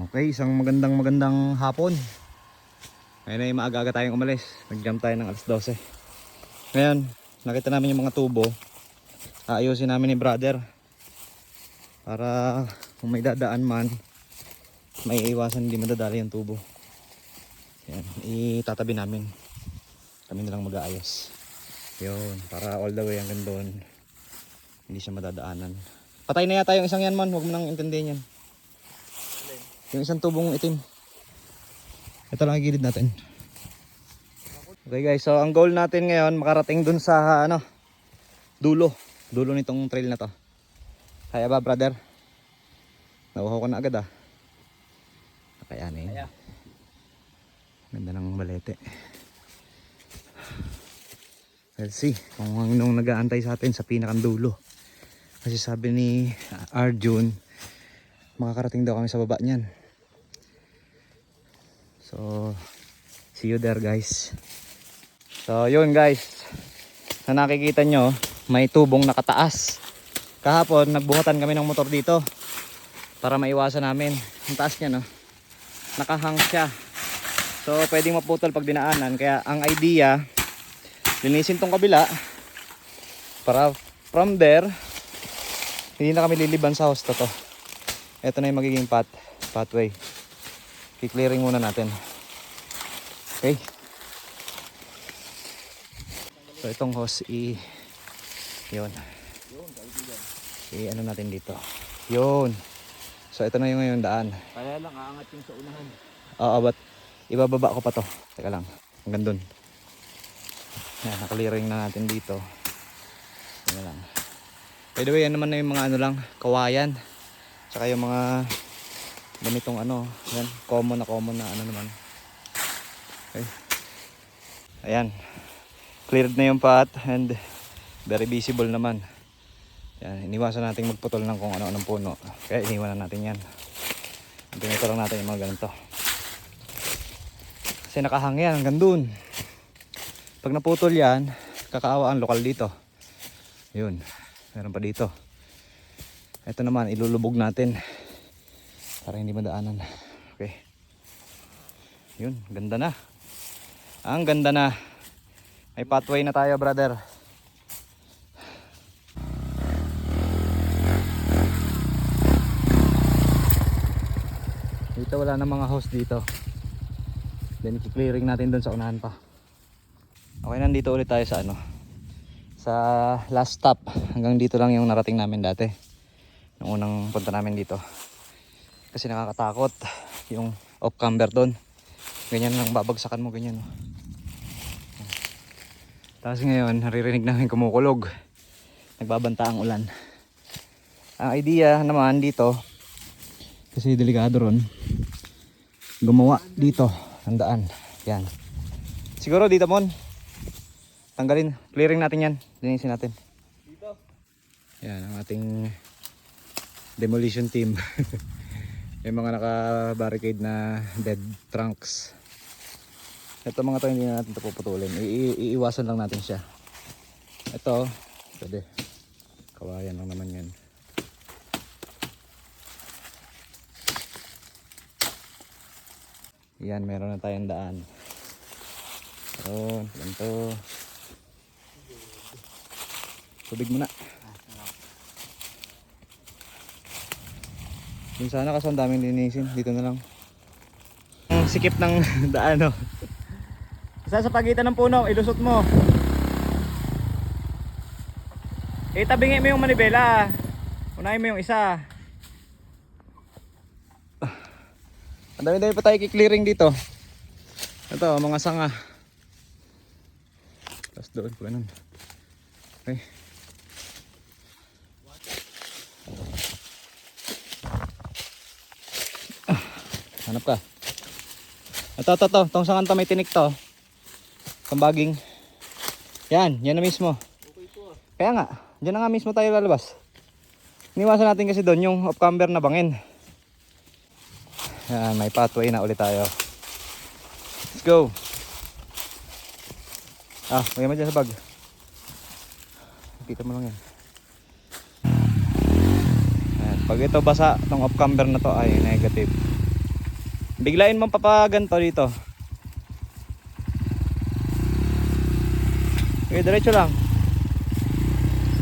Okay, isang magandang hapon. Ngayon ay maaga-aga tayong umalis. Nag-jump tayo ng alas 12. Ngayon, nakita namin yung mga tubo. Aayusin namin ni brother. Para kung may dadaan man, may iwasan hindi madadali yung tubo. Yan, itatabi namin. Kami nilang mag-aayos. Yun, para all the way hanggang doon. Hindi siya madadaanan. Patay na yata yung isang yan man, huwag mo nang intindihin yan. Yung isang tubong itim. Ito lang ang gilid natin. Okay guys, so ang goal natin ngayon makarating dun sa dulo nitong trail na to. Kaya ba brother? Nauhaw ko na agad ah. Kakayanin. Kaya. Ganda ng balete. Let's see kung nung nag-aantay sa atin sa pinakang dulo. Kasi sabi ni Arjun, makakarating daw kami sa baba niyan. So, see you there guys. So, yun guys. Na nakikita nyo, may tubong nakataas. Kahapon, nagbuhatan kami ng motor dito. Para maiwasan namin. Ang taas niya, no? Nakahang siya. So, pwedeng maputol pag dinaanan. Kaya, ang idea, linisin tong kabila. Para from there, hindi na kami liliban sa hosto to. Ito na yung magiging pathway. I-clearing muna natin. Okay. So itong hose yun. Ano natin dito. Yun. So ito na yung ngayon daan. Kaya lang aangat yung sa unahan. Oo, but ibababa ko pa to. Teka lang. Hanggang dun. Yan, na-clearing na natin dito. Yan lang. By the way, yan naman na yung mga kawayan. Tsaka yung mga ganitong yan, common na naman. Okay. Ayan. Cleared na yung path and very visible naman. Yan, iniwasan natin magputol ng kung ano-anong puno. Kaya iniwanan natin yan. Ito lang natin yung mga ganito. Kasi nakahang yan hanggang dun. Pag naputol yan, kakaawa ang lokal dito. Yun. Meron pa dito. Ito naman, ilulubog natin. Para hindi madaanan. Okay. Yun, ganda na. Ang ganda na. May pathway na tayo, brother. Dito wala na mga house dito. Then i-clearing natin doon sa unahan pa. Okay, nandito ulit tayo sa sa last stop. Hanggang dito lang yung narating namin dati. Nung unang punta namin dito. Kasi nakakatakot yung off-camber doon. Ganyan lang babagsakan mo, ganyan. Tapos ngayon, naririnig namin kumukulog. Nagbabanta ang ulan. Ang idea naman dito, kasi delikado ron, gumawa dito ang daan. Yan. Siguro dito mon. Tanggalin, clearing natin yan. Linisin natin. Dito. Yan ang ating demolition team. Yung mga naka-barricade na dead trunks. Ito mga to hindi na natin ito puputulin. Iiwasan lang natin siya. Ito, pwede. Kawayan lang naman yan. Yan, meron na tayong daan. Ganito. Tubig muna. Yung sana kasi ang daming linisin. Dito na lang. Ang sikip ng daan Isa sa pagitan ng puno, ilusot mo. Itabingi mo yung manibela. Unahin mo yung isa. Ang dami-dami pa tayo kiklearing dito. Ito, mga sanga. Tapos doon po ganun. Okay. Hanap ka. Ito. Itong sangan to may tinik to. Kambaging. Yan na mismo. Okay to ah. Kaya nga, dyan na nga mismo tayo lalabas. Iniwasan natin kasi doon yung off-camber na bangin. Yan, may pathway na ulit tayo. Let's go. May mo dyan sa bag. Kita mo lang yan. Ayan, pag ito basa, itong off-camber na to ay negative. Biglain mo papaganto dito. Okay, diretso lang.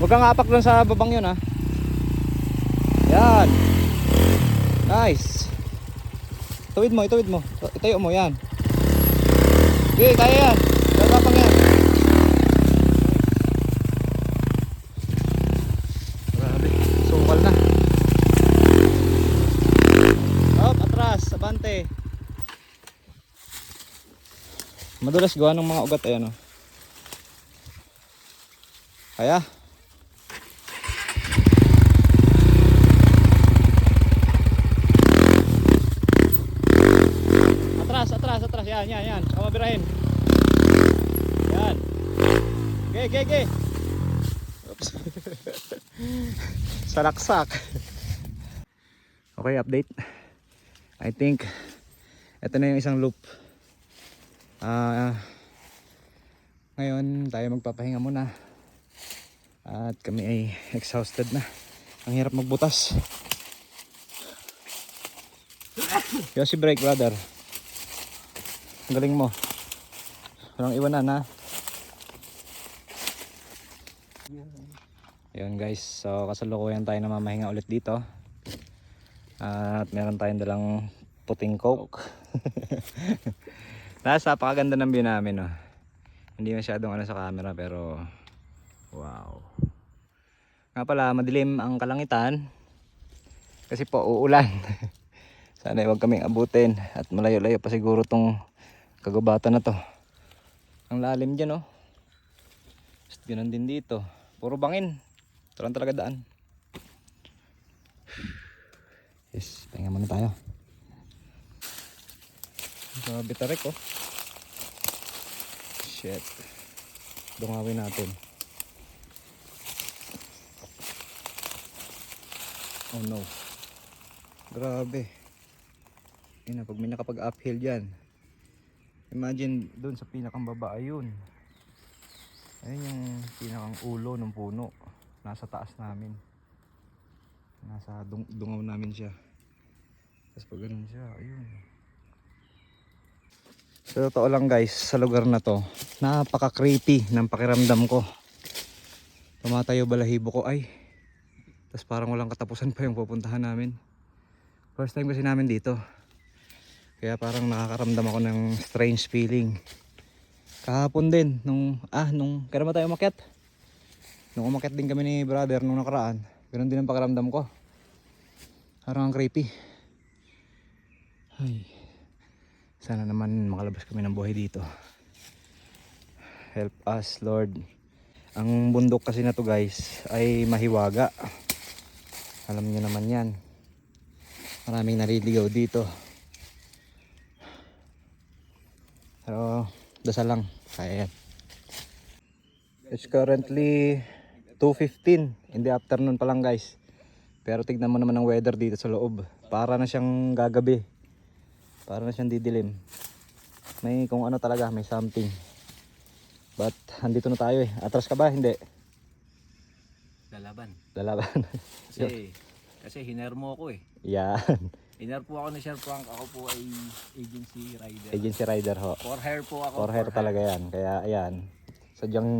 Huwag kang apak doon sa babang yun ha. Yan. Nice. Tuwid mo, ituwid mo. Itayo mo, yan. Okay, kaya yan. Gagapang yan. Grabe, sukal na. Hop, atras, abante. Madulas gawa ng mga ugat, ayan o. Kaya. Atras. Yan. Saka mabirahin. Yan. Okay. Oops. Salaksak. Okay, update. I think ito na yung isang loop. Ngayon tayo magpapahinga muna. At kami ay exhausted na. Ang hirap magbutas. Yosi break, brother. Ang galing mo. Walang iwanan ha. Yun guys. So kasalukuyan tayo na mamahinga ulit dito. At meron tayong dalang puting coke. Napakaganda ng view namin oh. Hindi masyadong ano sa camera pero wow. Nga pala madilim ang kalangitan. Kasi po uulan. Sana huwag kaming abutin. At malayo-layo pa siguro tong kagubatan na to. Ang lalim dyan oh. Ganun din dito. Puro bangin. Ito lang talaga daan. Yes, pahinga muna tayo. Grabe tarik oh. Shit. Dungawin natin. Oh no. Grabe. Yun na, pag may nakapag uphill dyan. Imagine doon sa pinakang baba, ayun. Ayun yung pinakang ulo ng puno. Nasa taas namin. Nasa dungaw namin siya. Tapos pag ganun siya, ayun. Sa totoo lang guys, sa lugar na to, napaka-creepy ng pakiramdam ko. Tumatayo balahibo ko ay. Tapos parang walang katapusan pa yung pupuntahan namin. First time kasi namin dito. Kaya parang nakakaramdam ako ng strange feeling. Kahapon din, nung kailan ba tayo umakyat? Nung umakyat din kami ni brother nung nakaraan. Ganun din ang pakiramdam ko. Parang ang creepy. Ay. Sana naman makalabas kami ng buhay dito. Help us Lord. Ang bundok kasi na to guys ay mahiwaga. Alam niyo naman yan. Maraming naliligaw dito. Pero dasal lang. Kaya yan. It's currently 2:15 in the afternoon pa lang guys. Pero tignan mo naman ang weather dito sa loob. Para na siyang gagabi. Para na siyang didilim. May kung ano talaga, may something. But andito na tayo eh. Atras ka ba? Hindi. Lalaban. Kasi hiner mo ako eh. Yan. Hiner po ako ni Sir Frank. Ako po ay agency rider. Agency rider ho. For hire po ako. For hire talaga yan. Kaya ayan. Sadyang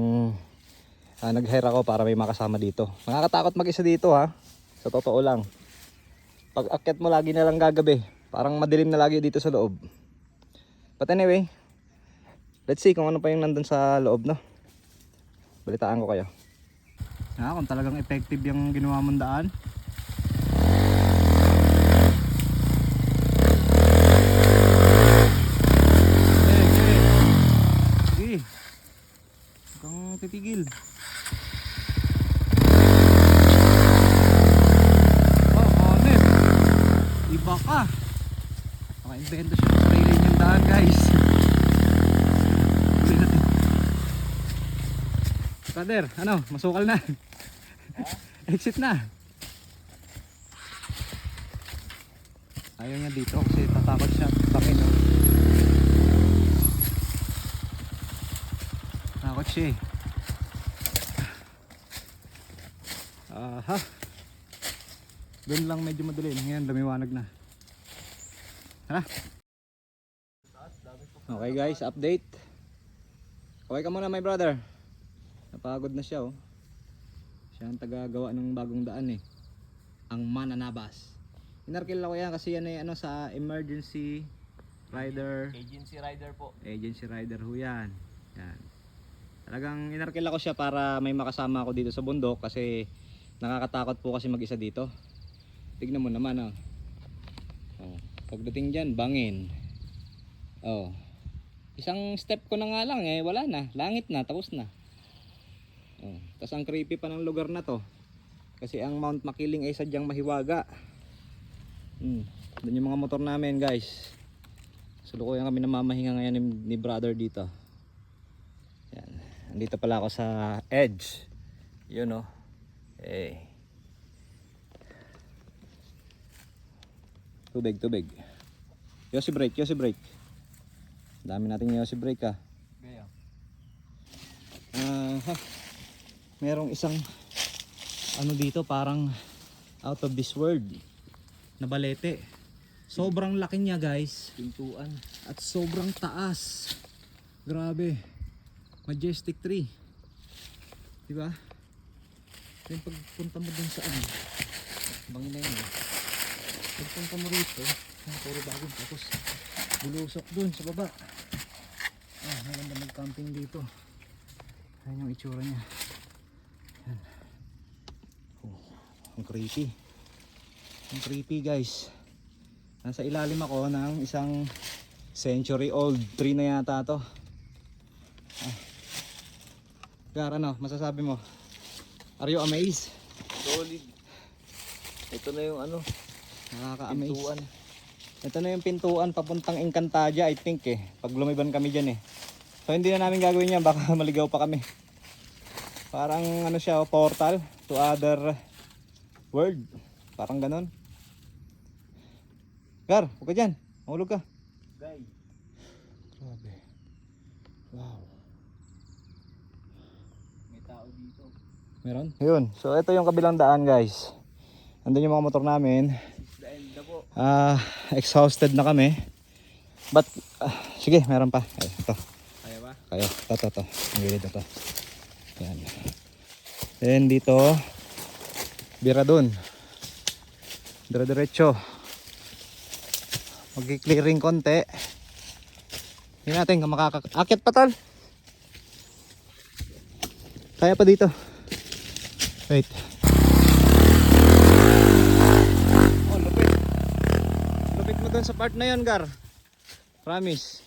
nag-hire ako para may makasama dito. Nakakatakot mag-isa dito ha. Sa totoo lang. Pag akyat mo lagi na lang gagabi. Parang madilim na lagi dito sa loob. But anyway, let's see kung ano pa yung nandun sa loob no. Balitaan ko kayo. Kung talagang effective yung ginawa mong daan. Sige. Huwag kang titigil. Honest. Iba ka. Naka-invento siya ng sarili niyang daan guys. Brother, ano? Masukal na. Exit na. Ayaw niya dito kasi tatakot siya. Bakit no? Takot siya eh. Aha. Doon lang medyo madilim. Ngayon lumiwanag na. Tara. Okay guys, update. Okay ka muna my brother. Napagod na siya oh. Siya ang tagagawa ng bagong daan eh. Ang Mananabas. Inarkil ako yan kasi yan ay ano sa emergency rider. Agency rider po. Agency rider ho yan. Yan. Talagang inarkil ako siya para may makasama ako dito sa bundok kasi nakakatakot po kasi mag-isa dito. Tignan mo naman oh. Oh, pagdating dyan, bangin. Oh. Isang step ko na nga lang eh, wala na. Langit na, tapos na. Oh. Tapos ang creepy pa ng lugar na to. Kasi ang Mount Makiling ay sadyang mahiwaga. Doon yung mga motor namin guys. Sulukuyan kami namamahinga ngayon ni brother dito. Yan. Andito pala ako sa edge. Yun oh. Eh. Tubig. Yosi brake. Dami nating yosi brake ah. Gaya. Merong isang ano dito parang out of this world na balete. Sobrang laki niya guys. Pintuan. At sobrang taas. Grabe. Majestic tree. Diba? Then pagpunta mo dun sa ano, bangin na yun. Pagpunta mo rito, puro bagong tapos bulusok dun sa baba. Maganda mag-camping dito. Ayan yung itsura niya. Ayan. Ang creepy. Ang creepy guys. Nasa ilalim ako ng isang century old tree na yata to. Gar, ano masasabi mo? Are you amazed? Solid. Ito na yung ano, Nakaka-amaze. pintuan. Ito na yung pintuan papuntang Encantadia I think eh. Pag lumiban kami dyan eh. So hindi na namin gagawin yan, baka maligaw pa kami. Parang ano siya, portal to other world. Parang ganon. Gar, huwag ka dyan. Mahulog ka. Guys. Grabe. Wow. May tao dito. Meron? Yun. So ito yung kabilang daan guys. Andun yung mga motor namin. Is the end na po. Exhausted na kami. But, sige, meron pa. Ay, ito. Kaya ba? Kayo, ito. Ang gilid ito. Yan. Then dito, bira dun. Dire-diretso. Mag-clearing konti. Hindi natin makakakit pa tol. Kaya pa dito. Wait. Oh, lupit. Lupit mo dun sa part na yun, Gar. Promise.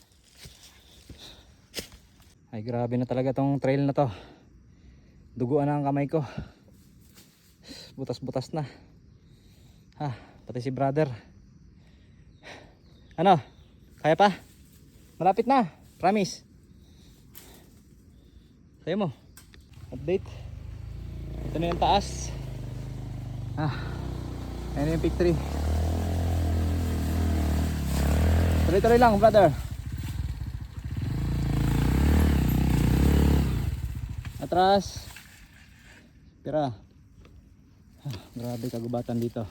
Ay, grabe na talaga tong trail na to. Duguan na ang kamay ko. Butas-butas na. Pati si brother. Ano? Kaya pa? Malapit na. Promise. Sayo mo. Update. Ito na yung taas. Ayan yung pick 3. Tuloy-tuloy lang, brother. Atras. Tira. Grabe kagubatan dito.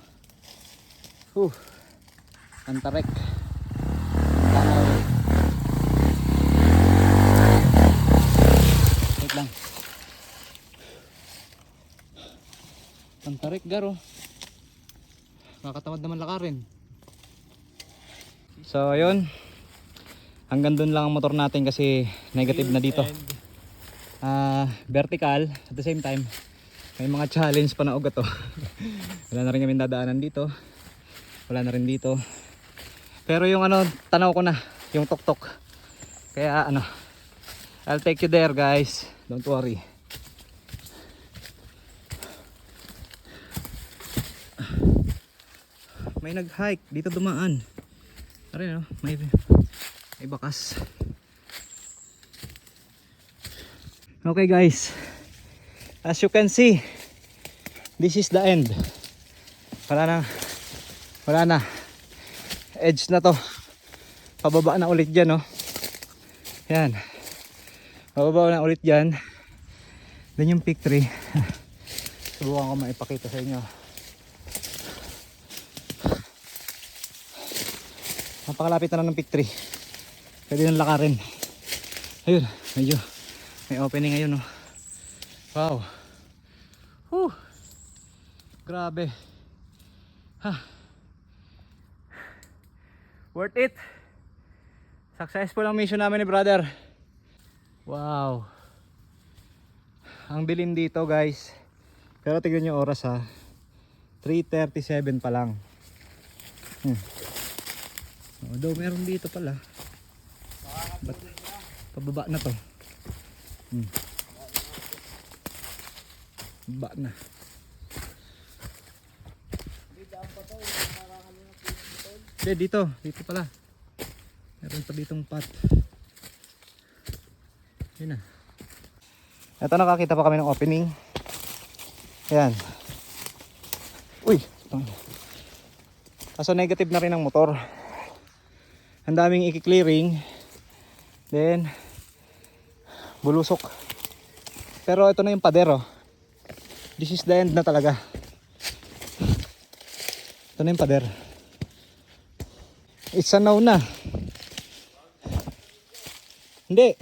Antarek. Tanaw. Wait lang. Antarek garo. Nakakatamad naman lakarin. So ayun. Hanggang dun lang ang motor natin kasi negative na dito. Vertical at the same time may mga challenge pa na ugat to. Wala na rin kami dadaanan dito. Wala na rin dito. Pero yung ano, tanaw ko na yung tuktok. Kaya ano, I'll take you there guys. Don't worry. May nag-hike dito dumaan. Tara no, may bakas. Okay guys, as you can see, this is the end. Wala na, edge na to. Pababa na ulit dyan, no? Yan, pababa na ulit dyan. Then yung peak 3. Subukan ko maipakita sa inyo. Napakalapit na ng peak 3. Pwede nang lakarin. Ayun, medyo may opening ngayon, oh. Wow. Whew. Grabe. Ha. Worth it. Successful ang mission namin ni brother. Wow. Ang dilim dito, guys. Pero tignan nyo oras, ha. 3:37 pa lang. Although meron dito pala. Ba't pababa na to? Baba na. Hindi, dito pala. Meron pa ditong pot. Yun na. Ito, nakakita pa kami ng opening. Ayan. Uy! Kaso negative na rin ang motor. Ang daming i-clearing. Then bulusok. Pero ito na yung pader, oh. This is the end na talaga. Ito na yung pader. It's a now na. Hindi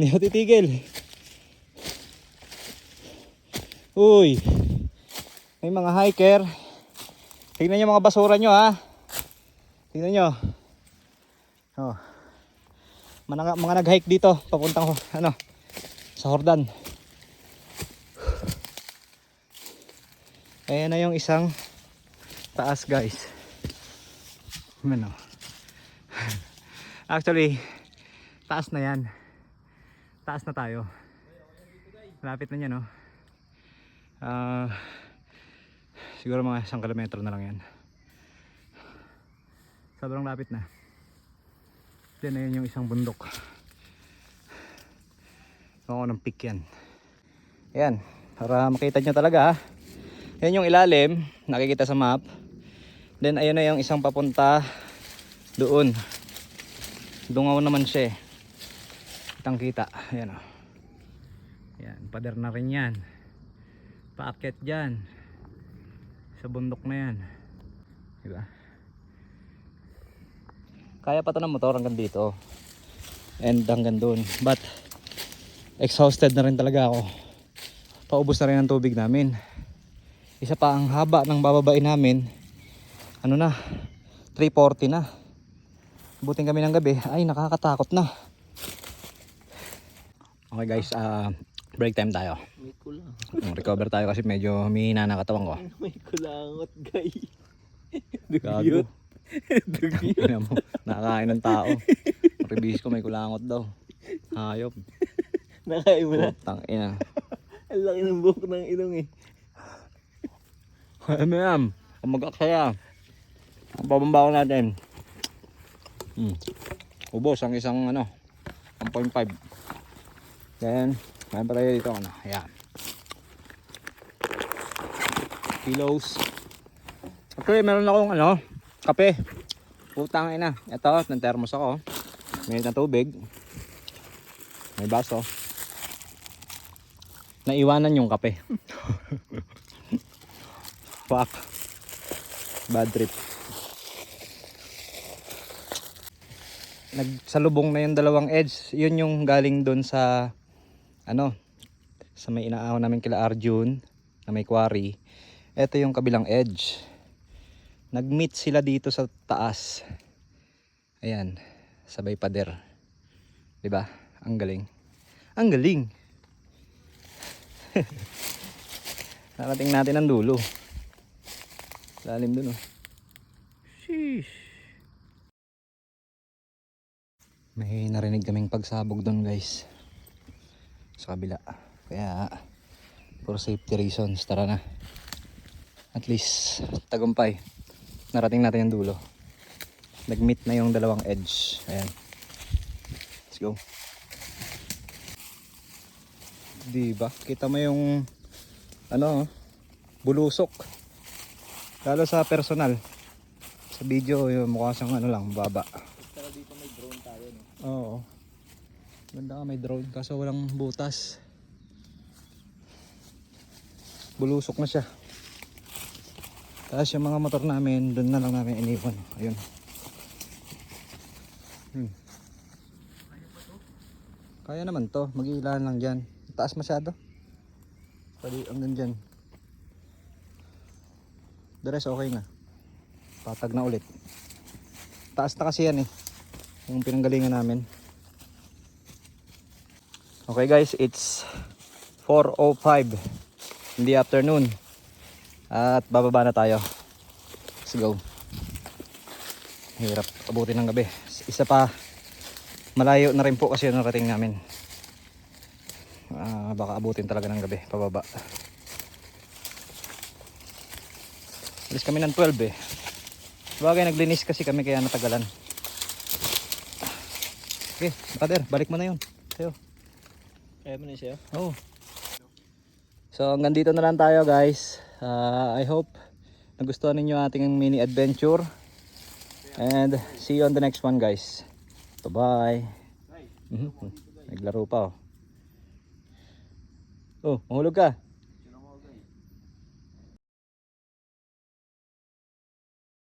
ako titigil. Uy, may mga hiker. Tingnan nyo mga basura nyo, ha. Tingnan nyo. Oh. Mga nag-hike dito papuntang sa Hordan. Ayan na yung isang taas, guys. Ano? Actually, taas na yan. Taas na tayo. Lapit na yan, no? Siguro mga 1 kilometro na lang yan. Sobrang lapit na. Diyan na yun yung isang bundok. Ako ng peak yan. Ayan, para makita nyo talaga, ha. Yan yung ilalim, nakikita sa map. Then ayun na yung isang papunta doon. Dungaw naman siya, eh. Kitang kita. Ayan, o. Ayan, pader na rin yan. Paakyat dyan sa bundok na yan, diba? Kaya pa to ng motor hanggang dito and hanggang doon, but exhausted na rin talaga ako. Paubos na rin ang tubig namin. Isa pa, ang haba ng bababain namin, 3:40 na. Buting kami ng gabi, ay nakakatakot na. Okay guys, break time tayo. May kulang. Recover tayo kasi medyo humihina na katawan ko. May kulangot, guy. Gago. Dugyot. Nakakain ng tao. Ribis ko may kulangot daw. Hayop. Nakain mo na. Putang ina. Ang laki ng buhok ng ilong, eh. Ano yan? Ang mag-aksaya. Ang babamba ko natin. Ubos ang isang 1.5. Then may pa tayo dito, ayan. Kilos. Okay, meron akong kape. Putang ina. Ito, ng thermos ako. May na tubig. May baso. Naiwanan yung kape. Fuck. Bad trip. Nagsalubong na yung dalawang edge. Yun yung galing doon sa sa may inaahon namin kila Arjun na may quarry. Ito yung kabilang edge. Nag-meet sila dito sa taas. Ayan, sabay pader. 'Di ba? Ang galing. Ang galing. Narating natin ang dulo. Lalim dun, oh. Sheesh. May narinig kaming pagsabog doon, guys. Sa kabila. Kaya for safety reasons, tara na. At least tagumpay. Narating natin yung dulo. Nag-meet na yung dalawang edge. Ayan. Let's go. Diba? Kita mo yung bulusok. Lalo sa personal. Sa video, yung mukha siyang lang, baba. Pero dito may drone tayo, no? Oo. Ganda ka, may drone kaso walang butas. Bulusok na siya. Tapos yung mga motor namin, doon na lang namin iniwan. Ayun. Kaya naman to, mag-iilan lang dyan. Taas masyado. Pwede hanggang dyan. The rest okay na. Patag na ulit. Taas na kasi yan eh. Yung pinanggalingan namin. Okay guys, it's 4:05 in the afternoon. At bababa na tayo. Let's go. Hirap abutin ng gabi. Isa pa, malayo na rin po kasi yung narating namin. Baka abutin talaga ng gabi, pababa. Alis kami ng 12 eh. Bagay naglinis kasi kami kaya natagalan. Okay, brother, balik mo na yun. Sayo. Kaya mo na siya? Oh. So hanggang dito na lang tayo guys. I hope nagustuhan ninyo ating mini adventure. And see you on the next one guys. Bye bye. Naglaro pa oh. Oh, mahulog ka.